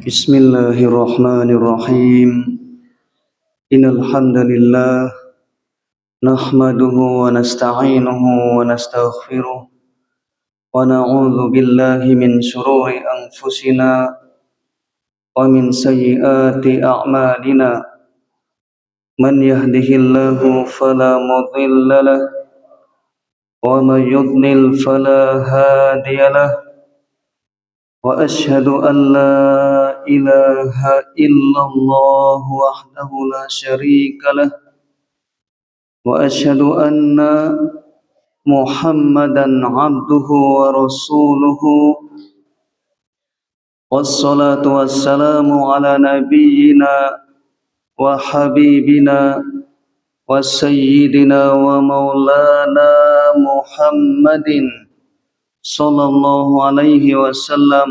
Bismillahirrahmanirrahim. Innal hamdalillah nahmaduhu wa nasta'inuhu wa nastaghfiruh wa na'udzu billahi min shururi anfusina wa min sayyiati a'malina. Man yahdihillahu fala mudilla lahu wa man yudlil fala hadiya lahu. Wa asyhadu an la ilaha illallah wahdahu la syarika lah wa asyhadu anna Muhammadan abduhu wa rasuluhu. Wassalatu wassalamu ala nabiyyina wa habibina wa sayyidina wa maulana Muhammadin sallallahu alaihi wasallam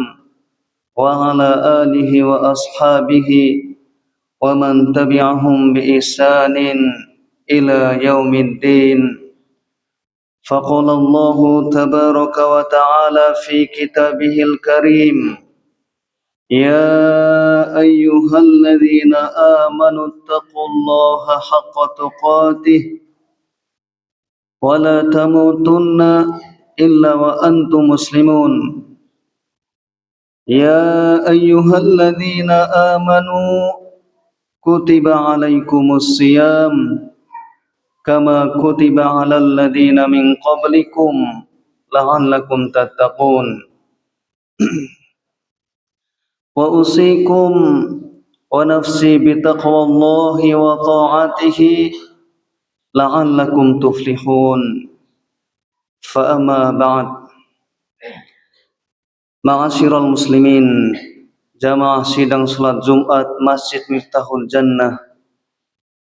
wa ala alihi wa ashabihi wa man tabi'ahum bi ihsanin ila yaumiddin. Faqala Allah tabaraka wa ta'ala fi kitabihil karim, ya ayyuhalladzina amanu taqullaha haqqa tuqatih wa la tamutunna illa wa antum muslimun. Ya ayyuhalladzina amanu kutiba alaikumus siyam kama kutiba alal ladzina min qablikum la'allakum tattaqun. Wa usikum wa nafsi bitaqwallahi wa ta'atihi la'allakum tuflihun. Fa amma ba'd. Ma'asyiral muslimin, jamaah sidang salat Jumat Masjid Miftahul Jannah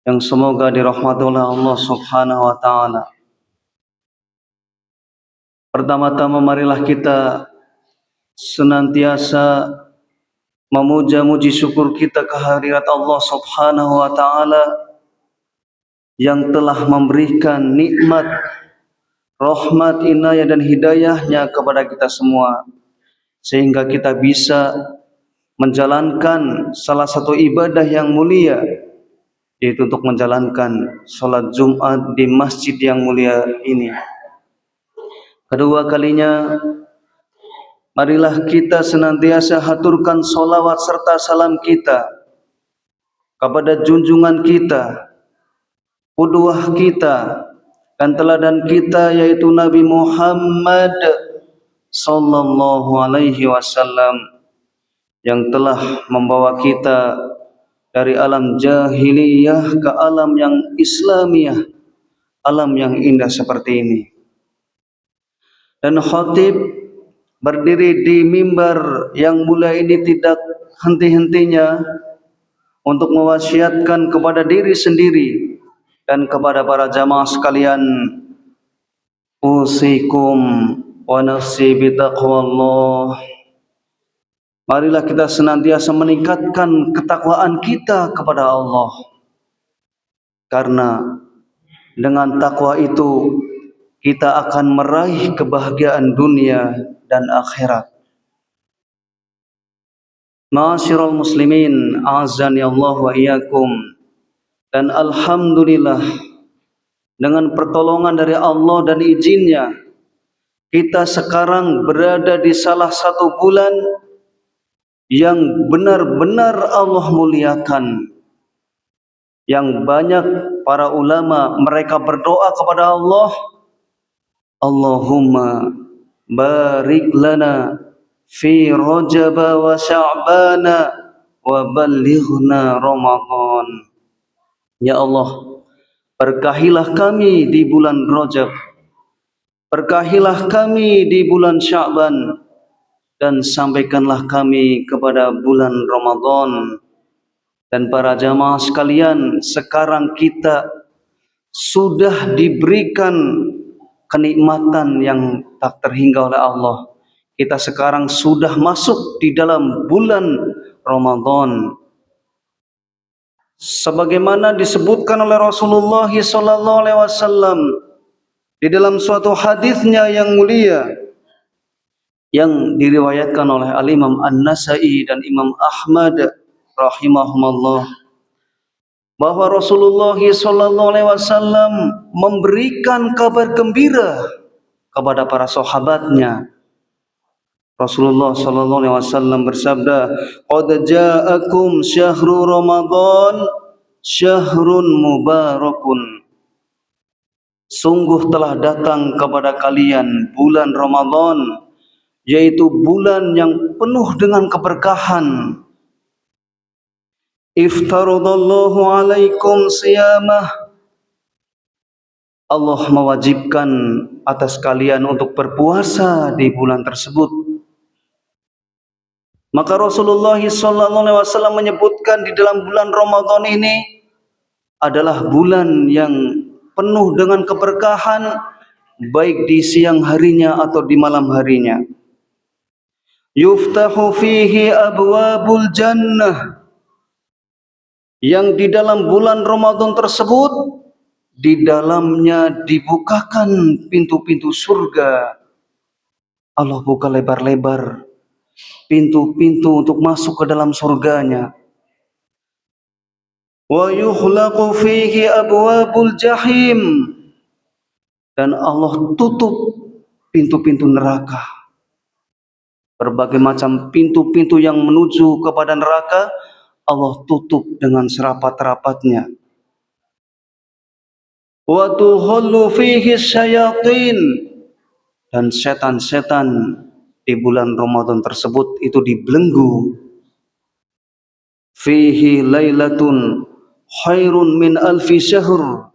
yang semoga dirahmati oleh Allah Subhanahu wa taala. Pertama-tama marilah kita senantiasa memuja-muji syukur kita kehadirat Allah Subhanahu wa taala yang telah memberikan nikmat, rahmat, inayah dan hidayahnya kepada kita semua, sehingga kita bisa menjalankan salah satu ibadah yang mulia, yaitu untuk menjalankan sholat Jumat di masjid yang mulia ini. Kedua kalinya, marilah kita senantiasa haturkan sholawat serta salam kita kepada junjungan kita, qudwah kita, dan teladan kita, yaitu Nabi Muhammad sallallahu alaihi wasallam, yang telah membawa kita dari alam jahiliyah ke alam yang Islamiyah, alam yang indah seperti ini. Dan khatib berdiri di mimbar yang mulia ini tidak henti-hentinya untuk mewasiatkan kepada diri sendiri dan kepada para jamaah sekalian, usikum wa nafsi bitaqwallah. Marilah kita senantiasa meningkatkan ketakwaan kita kepada Allah, karena dengan takwa itu kita akan meraih kebahagiaan dunia dan akhirat. Ma'asyiral muslimin, a'azzani Allah wa iyyakum. Dan alhamdulillah, dengan pertolongan dari Allah dan izinnya, kita sekarang berada di salah satu bulan yang benar-benar Allah muliakan, yang banyak para ulama mereka berdoa kepada Allah, Allahumma barik lana fi Rajab wa Sya'ban wa ballighna Ramadan. Ya Allah, berkahilah kami di bulan Rajab, berkahilah kami di bulan Sya'ban, dan sampaikanlah kami kepada bulan Ramadan. Dan para jamaah sekalian, sekarang kita sudah diberikan kenikmatan yang tak terhingga oleh Allah. Kita sekarang sudah masuk di dalam bulan Ramadan, sebagaimana disebutkan oleh Rasulullah SAW di dalam suatu hadisnya yang mulia, yang diriwayatkan oleh Al-Imam An-Nasa'i dan Imam Ahmad rahimahumullah, bahwa Rasulullah sallallahu alaihi wasallam memberikan kabar gembira kepada para sahabatnya. Rasulullah sallallahu alaihi wasallam bersabda, "Qad ja'akum syahrul Ramadan syahrun mubarakun." Sungguh telah datang kepada kalian bulan Ramadan, yaitu bulan yang penuh dengan keberkahan. Iftaradallahu alaikum siyamah. Allah mewajibkan atas kalian untuk berpuasa di bulan tersebut. Maka Rasulullah SAW menyebutkan di dalam bulan Ramadan ini adalah bulan yang penuh dengan keberkahan, baik di siang harinya atau di malam harinya. Yuftahu fihi abwabul jannah, yang di dalam bulan Ramadan tersebut di dalamnya dibukakan pintu-pintu surga. Allah buka lebar-lebar pintu-pintu untuk masuk ke dalam surganya. Wa yughlaqu fihi abwabul jahim, dan Allah tutup pintu-pintu neraka. Berbagai macam pintu-pintu yang menuju kepada neraka Allah tutup dengan serapat-rapatnya. Wa tuhullu fihi syayatin, dan setan-setan di bulan Ramadan tersebut itu dibelenggu. Fihi lailatun khairun min alfi syahr,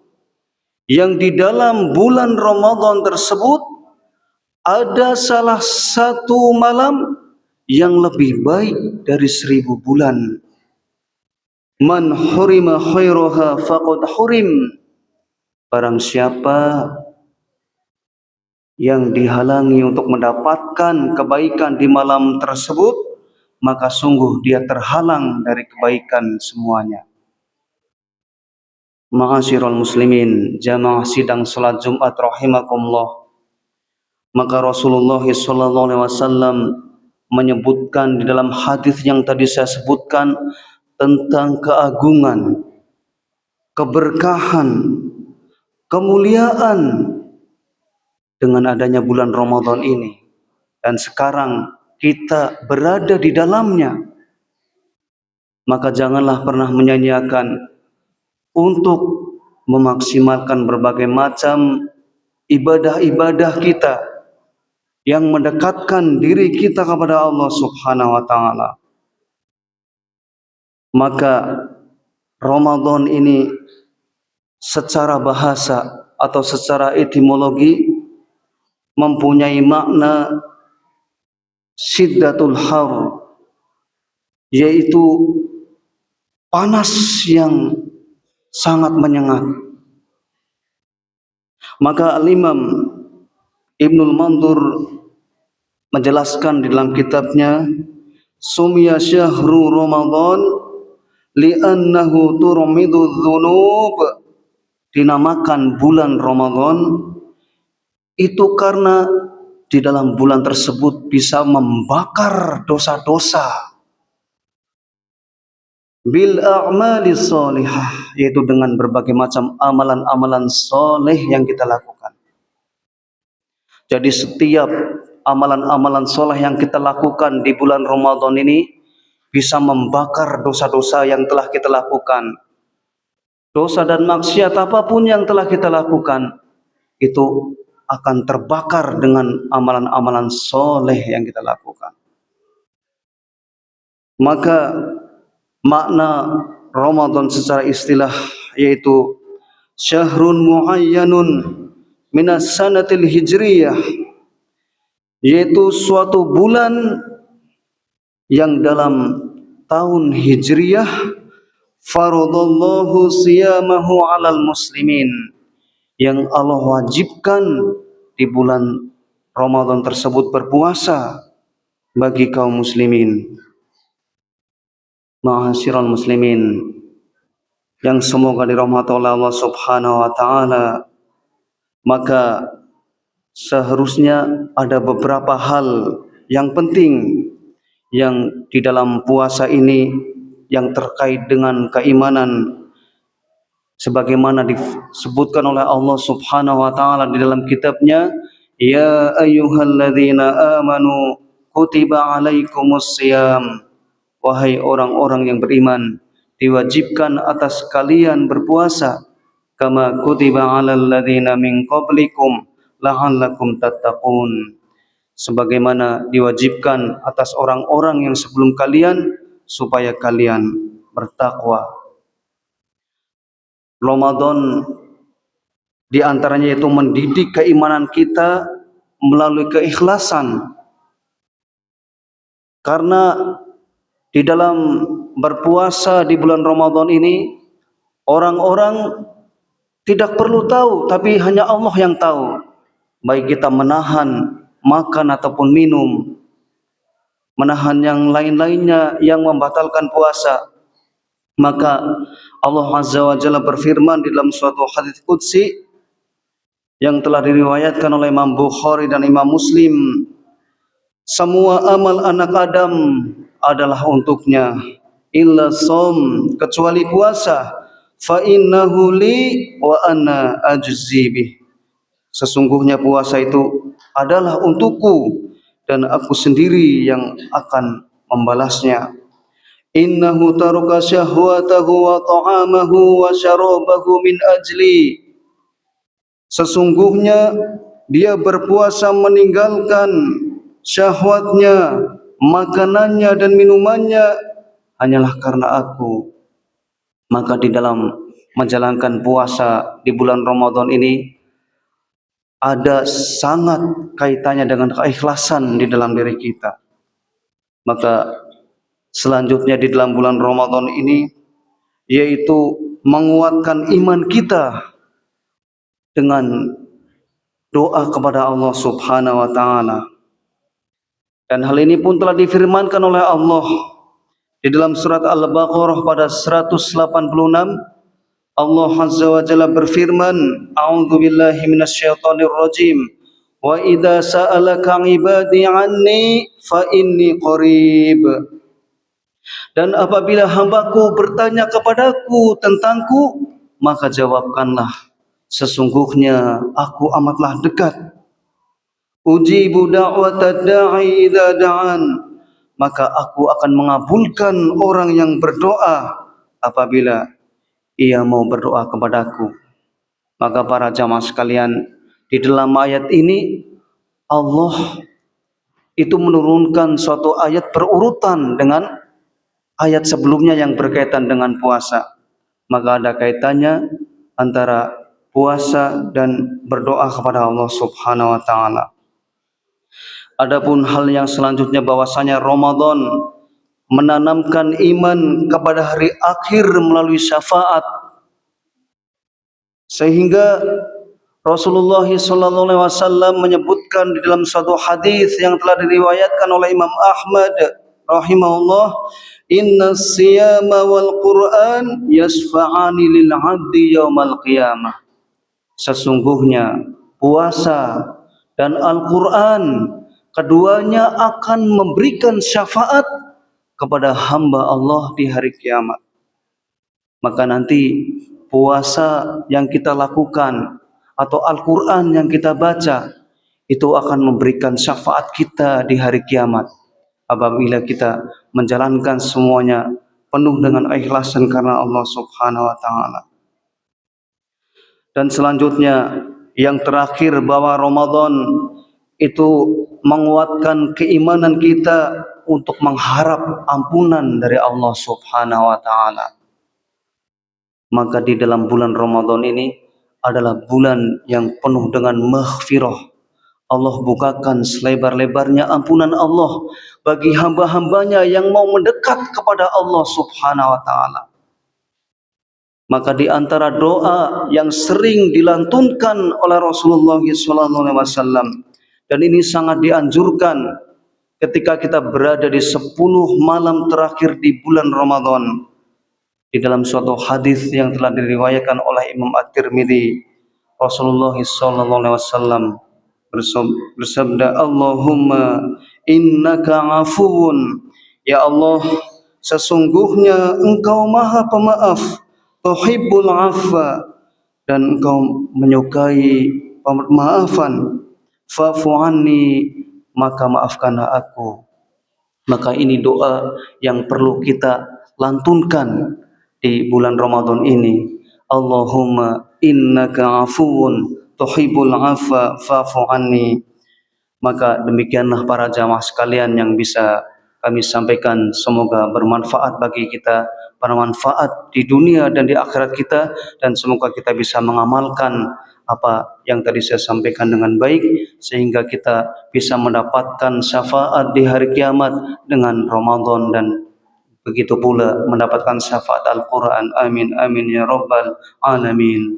yang di dalam bulan Ramadan tersebut ada salah satu malam yang lebih baik dari 1000 bulan. Man hurima khairaha faqad hurim. Barang siapa yang dihalangi untuk mendapatkan kebaikan di malam tersebut, maka sungguh dia terhalang dari kebaikan semuanya. Ma'asyiral muslimin, jamaah sidang salat Jumat rahimakumullah. Maka Rasulullah SAW menyebutkan di dalam hadis yang tadi saya sebutkan tentang keagungan, keberkahan, kemuliaan dengan adanya bulan Ramadan ini. Dan sekarang kita berada di dalamnya. Maka janganlah pernah menyanyiakan untuk memaksimalkan berbagai macam ibadah-ibadah kita yang mendekatkan diri kita kepada Allah Subhanahu wa taala. Maka Ramadan ini secara bahasa atau secara etimologi mempunyai makna syiddatul har, yaitu panas yang sangat menyengat. Maka Al-Imam Ibnul Mandur menjelaskan di dalam kitabnya Sumya Syahru Ramadan li'annahu turmidu dzunub, dinamakan bulan Ramadan itu karena di dalam bulan tersebut bisa membakar dosa-dosa. Bil a'mali sholihah, yaitu dengan berbagai macam amalan-amalan soleh yang kita lakukan. Jadi setiap amalan-amalan soleh yang kita lakukan di bulan Ramadan ini bisa membakar dosa-dosa yang telah kita lakukan. Dosa dan maksiat apapun yang telah kita lakukan itu akan terbakar dengan amalan-amalan soleh yang kita lakukan. Maka makna Ramadan secara istilah yaitu syahrun muayyanun minas sanatil hijriyah, yaitu suatu bulan yang dalam tahun hijriyah faradallahu siyamahu alal muslimin, yang Allah wajibkan di bulan Ramadan tersebut berpuasa bagi kaum muslimin. Ma'asyiral muslimin yang semoga dirahmati oleh Allah Subhanahu wa taala, maka seharusnya ada beberapa hal yang penting yang di dalam puasa ini yang terkait dengan keimanan sebagaimana disebutkan oleh Allah Subhanahu wa taala di dalam kitabnya, ya ayyuhalladzina amanu kutiba alaikumusiyam, wahai orang-orang yang beriman, diwajibkan atas kalian berpuasa, kama kutiba alal ladzina min qablikum la'allakum tattaqun, sebagaimana diwajibkan atas orang-orang yang sebelum kalian supaya kalian bertakwa. Ramadan di antaranya itu mendidik keimanan kita melalui keikhlasan. Karena di dalam berpuasa di bulan Ramadan ini, orang-orang tidak perlu tahu, tapi hanya Allah yang tahu. Baik kita menahan makan ataupun minum, menahan yang lain-lainnya yang membatalkan puasa, maka Allah Azza wa Jalla berfirman di dalam suatu hadits qudsi yang telah diriwayatkan oleh Imam Bukhari dan Imam Muslim, semua amal anak Adam adalah untuknya, illa shaum, kecuali puasa, fa innahu li wa ana ajzi bih, sesungguhnya puasa itu adalah untukku dan aku sendiri yang akan membalasnya. Innahu taraka syahwatahu wa ta'amahu wa syarabahu min ajli, sesungguhnya dia berpuasa meninggalkan syahwatnya, makanannya dan minumannya hanyalah karena aku. Maka di dalam menjalankan puasa di bulan Ramadan ini ada sangat kaitannya dengan keikhlasan di dalam diri kita. Maka selanjutnya di dalam bulan Ramadan ini yaitu menguatkan iman kita dengan doa kepada Allah Subhanahu wa taala. Dan hal ini pun telah difirmankan oleh Allah di dalam surat Al-Baqarah pada 186. Allah Azza wa Jalla berfirman, a'udzu billahi minasyaitonir rajim, wa idza sa'alaka 'ibadi 'anni fa inni qarib, dan apabila hambaku bertanya kepadaku tentangku, maka jawabkanlah, sesungguhnya aku amatlah dekat. Ujibu da'watad da'i idza da'an, maka aku akan mengabulkan orang yang berdoa apabila ia mau berdoa kepadaku. Maka para jamaah sekalian, di dalam ayat ini Allah itu menurunkan suatu ayat berurutan dengan ayat sebelumnya yang berkaitan dengan puasa. Maka ada kaitannya antara puasa dan berdoa kepada Allah Subhanahu wa taala. Adapun hal yang selanjutnya bahwasanya Ramadan menanamkan iman kepada hari akhir melalui syafaat, sehingga Rasulullah SAW menyebutkan di dalam suatu hadis yang telah diriwayatkan oleh Imam Ahmad rahimahullah, inna siyama wal Qur'an yasfa'ani lil 'abdi yaumal qiyamah, sesungguhnya puasa dan Al-Quran keduanya akan memberikan syafaat kepada hamba Allah di hari kiamat. Maka nanti puasa yang kita lakukan atau Al-Quran yang kita baca itu akan memberikan syafaat kita di hari kiamat apabila kita menjalankan semuanya penuh dengan ikhlasan karena Allah Subhanahu wa taala. Dan selanjutnya yang terakhir, bahwa Ramadan itu menguatkan keimanan kita untuk mengharap ampunan dari Allah Subhanahu wa taala. Maka di dalam bulan Ramadan ini adalah bulan yang penuh dengan maghfirah. Allah bukakan selebar-lebarnya ampunan Allah bagi hamba-hambanya yang mau mendekat kepada Allah Subhanahu wa taala. Maka di antara doa yang sering dilantunkan oleh Rasulullah SAW, dan ini sangat dianjurkan ketika kita berada di 10 malam terakhir di bulan Ramadan. Di dalam suatu hadis yang telah diriwayatkan oleh Imam At-Tirmidzi, Rasulullah SAW bersabda, Allahumma innaka afuun, ya Allah, sesungguhnya engkau maha pemaaf, tuhibbul afwa, dan engkau menyukai pemaafan, fa'fu anni, maka maafkanlah aku. Maka ini doa yang perlu kita lantunkan di bulan Ramadan ini. Allahumma innaka afuun tuhibbul afwa fa'fu anni. Maka demikianlah para jamaah sekalian yang bisa kami sampaikan, semoga bermanfaat bagi kita, bermanfaat di dunia dan di akhirat kita, dan semoga kita bisa mengamalkan apa yang tadi saya sampaikan dengan baik, sehingga kita bisa mendapatkan syafaat di hari kiamat dengan Ramadan, dan begitu pula mendapatkan syafaat Al-Quran. Amin amin ya rabbal alamin.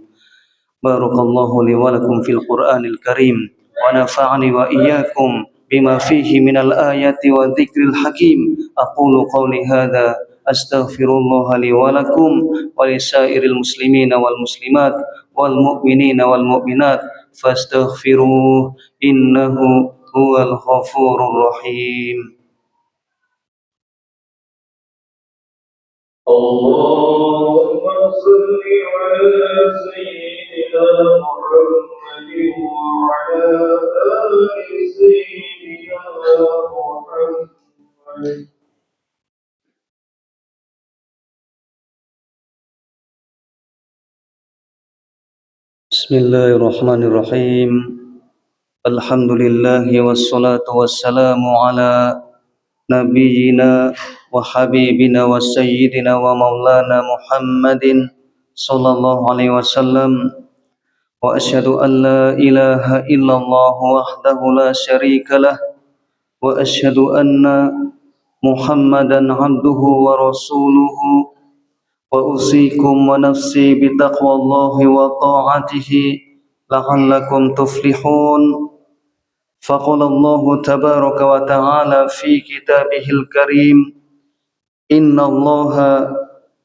Barakallahu li wa lakum fil Qur'anil Karim wa nafa'ani wa iyyakum bima fihi minal ayati wa dzikril hakim. Aqulu qawli hadza astaghfirullah li wa lakum wa lisairil muslimina wal muslimat wal mu'minina wal mu'minat fastaghfiruh innahu huwal ghafurur rahim. Allahumma salli ala sayyidina Muhammad wa ala ali sayyidina Muhammad. Bismillahirrahmanirrahim. Alhamdulillah wassalatu wassalamu ala nabiyyina wa habibina wa sayyidina wa maulana Muhammadin sallallahu alaihi wasallam. Wa asyhadu an la ilaha illallah wahdahu la syarikalah wa asyhadu anna Muhammadan abduhu wa rasuluhu. Wa usikum wa nafsi bitaqwallahi wa ta'atihi la'allakum tuflihun. فقال الله تبارك وتعالى في كتابه الكريم إن الله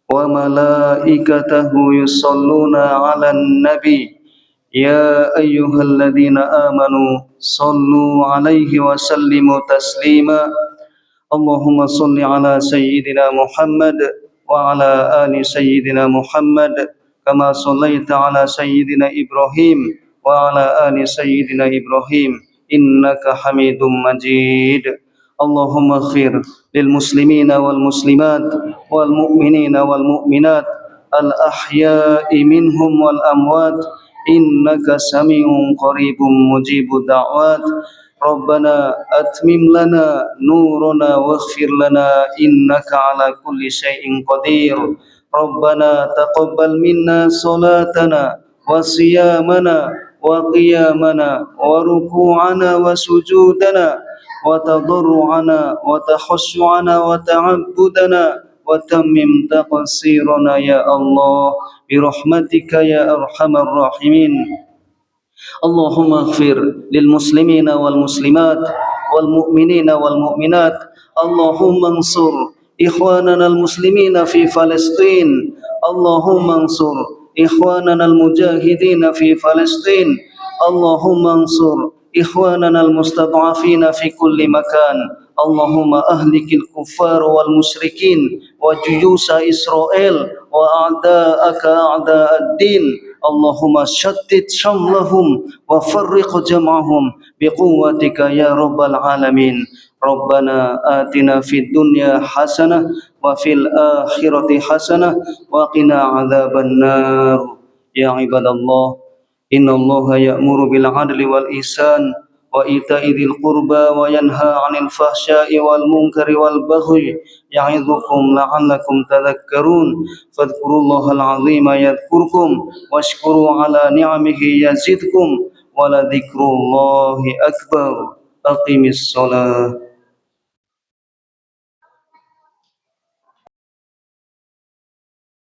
وملائكته يصلون على النبي يا أيها الذين آمنوا صلوا عليه وسلموا تسليما اللهم صل على سيدنا محمد وعلى آل سيدنا محمد كما صليت على سيدنا إبراهيم وعلى آل سيدنا إبراهيم إنك حميد مجيد اللهم اغفر للمسلمين والمسلمات والمؤمنين والمؤمنات الأحياء منهم والأموات إنك سميع قريب مجيب الدعوات ربنا أتمم لنا نورنا واغفر لنا إنك على كل شيء قدير ربنا تقبل منا صلاتنا وصيامنا وقيامنا وركوعنا وسجودنا وتضرعنا وتخشعنا وتعبدنا وتمم تقصيرنا يا الله برحمتك يا أرحم الراحمين اللهم اغفر للمسلمين والمسلمات والمؤمنين والمؤمنات اللهم انصر إخواننا المسلمين في فلسطين اللهم انصر إخواننا المجاهدين في فلسطين اللهم انصر إخواننا المستضعفين في كل مكان اللهم أهلك الكفار والمشركين وجيوش إسرائيل وأعداءك أعداء الدين اللهم شتت شملهم وفرق جمعهم بقوتك يا رب العالمين ربنا آتنا في الدنيا حسنة وفي الآخرة حسنة وقنا عذاب النار يا عباد الله إن الله يأمر بالعدل والإحسان وإيتاء ذي القربى وينهى عن الفحشاء والمنكر والبغي يعظكم لعلكم تذكرون فاذكروا الله العظيم يذكركم واشكروا على نعمه يزدكم ولذكر الله أكبر أقم الصلاة